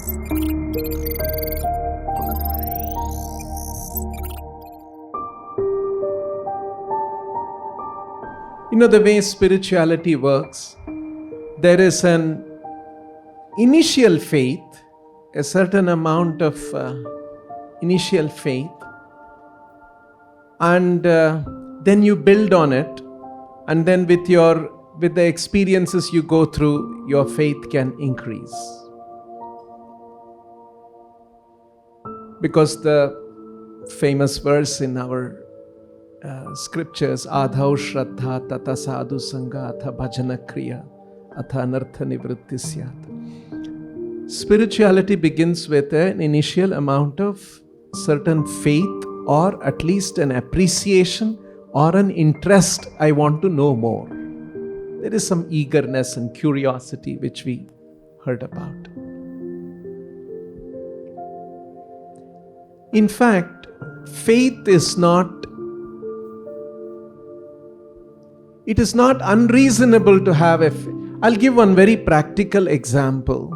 You know, the way spirituality works, there is an initial faith, a certain amount of initial faith, and then you build on it, and then with the experiences you go through, your faith can increase. Because the famous verse in our scriptures, Adhau Shraddha Tata Sadhu Sangha Atha Bhajana Kriya Atha Anartha Nivritti Syat. Spirituality begins with an initial amount of certain faith, or at least an appreciation or an interest. I want to know more. There is some eagerness and curiosity which we heard about. In fact, faith is not unreasonable to have a faith. I'll give one very practical example.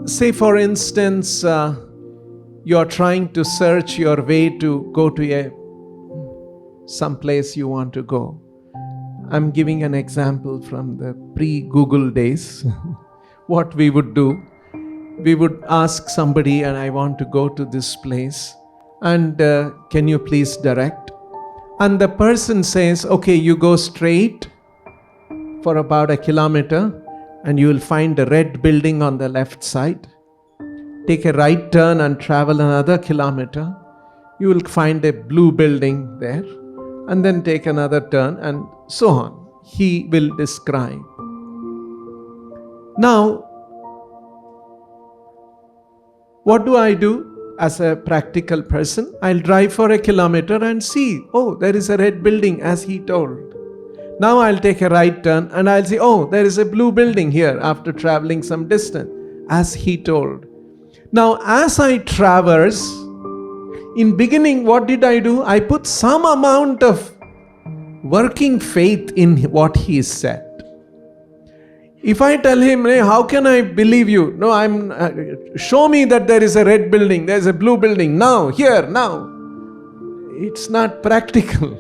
Say, for instance, you're trying to search your way to go to some place you want to go. I'm giving an example from the pre-Google days. What we would do, we would ask somebody, and I want to go to this place, and can you please direct? And the person says, okay, you go straight for about 1 kilometer, and you will find a red building on the left side. Take a right turn and travel another kilometer. You will find a blue building there, and then take another turn, and so on. He will describe. Now, what do I do as a practical person? I'll drive for 1 kilometer and see, oh, there is a red building as he told. Now I'll take a right turn and I'll see, oh, there is a blue building here after traveling some distance as he told. Now, as I traverse, in beginning, what did I do? I put some amount of working faith in what he said. If I tell him, hey, how can I believe you? No, show me that there is a red building, there is a blue building, now, here, now. It's not practical.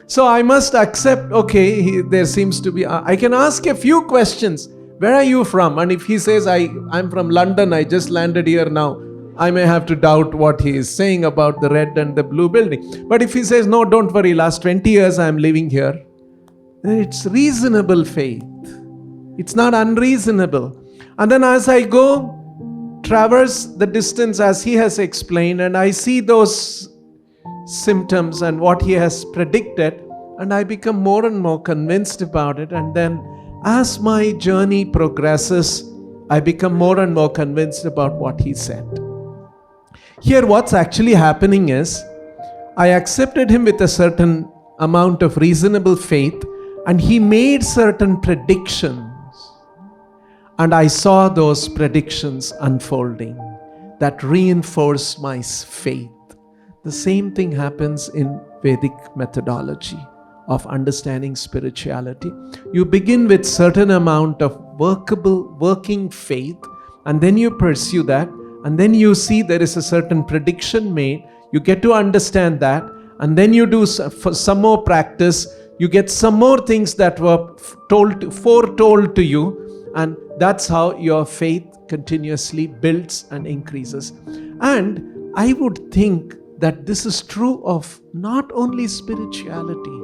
So I must accept, okay, there seems to be, I can ask a few questions. Where are you from? And if he says, I'm from London, I just landed here now, I may have to doubt what he is saying about the red and the blue building. But if he says, no, don't worry, last 20 years I'm living here, then it's reasonable faith. It's not unreasonable. And then as I go, traverse the distance as he has explained, and I see those symptoms and what he has predicted, and I become more and more convinced about it. And then as my journey progresses, I become more and more convinced about what he said. Here what's actually happening is, I accepted him with a certain amount of reasonable faith, and he made certain predictions. And I saw those predictions unfolding that reinforced my faith. The same thing happens in Vedic methodology of understanding spirituality. You begin with certain amount of working faith, and then you pursue that, and then you see there is a certain prediction made. You get to understand that, and then you do for some more practice. You get some more things that were foretold to you, and that's how your faith continuously builds and increases. And I would think that this is true of not only spirituality,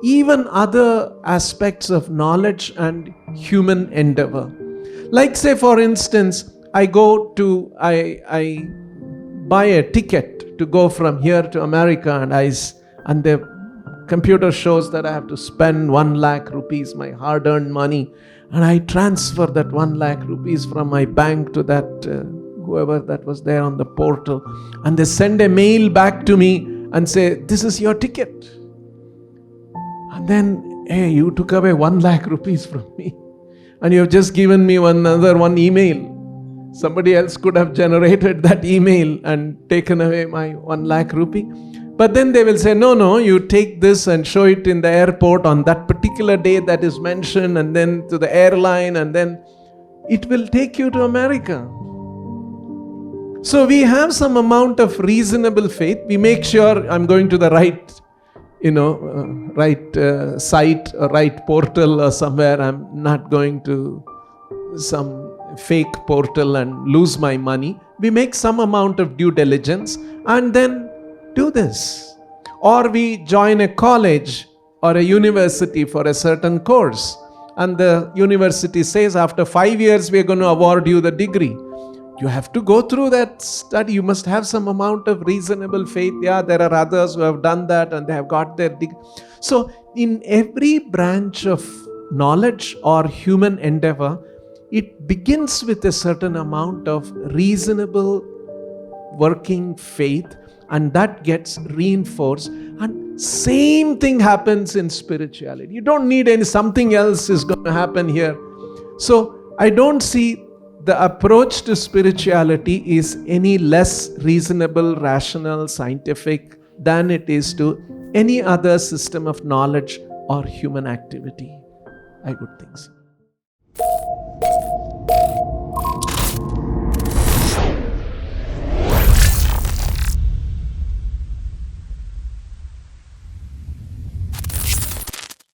even other aspects of knowledge and human endeavor. Like, say, for instance, I buy a ticket to go from here to America, and the computer shows that I have to spend 1 lakh rupees, my hard-earned money, and I transfer that 1 lakh rupees from my bank to that whoever that was there on the portal, and they send a mail back to me and say, this is your ticket. And then, hey, you took away 1 lakh rupees from me, and you have just given me another one email. Somebody else could have generated that email and taken away my 1 lakh rupee. But then they will say, no, you take this and show it in the airport on that particular day that is mentioned, and then to the airline, and then it will take you to America. So we have some amount of reasonable faith. We make sure I'm going to the right, site or right portal or somewhere. I'm not going to some fake portal and lose my money. We make some amount of due diligence and then do this. Or we join a college or a university for a certain course, and the university says after 5 years we are going to award you the degree. You have to go through that study. You must have some amount of reasonable faith. Yeah, there are others who have done that and they have got their degree. So in every branch of knowledge or human endeavor, it begins with a certain amount of reasonable working faith, and that gets reinforced. And same thing happens in spirituality. You don't need something else is going to happen here. So I don't see the approach to spirituality is any less reasonable, rational, scientific than it is to any other system of knowledge or human activity. I would think so.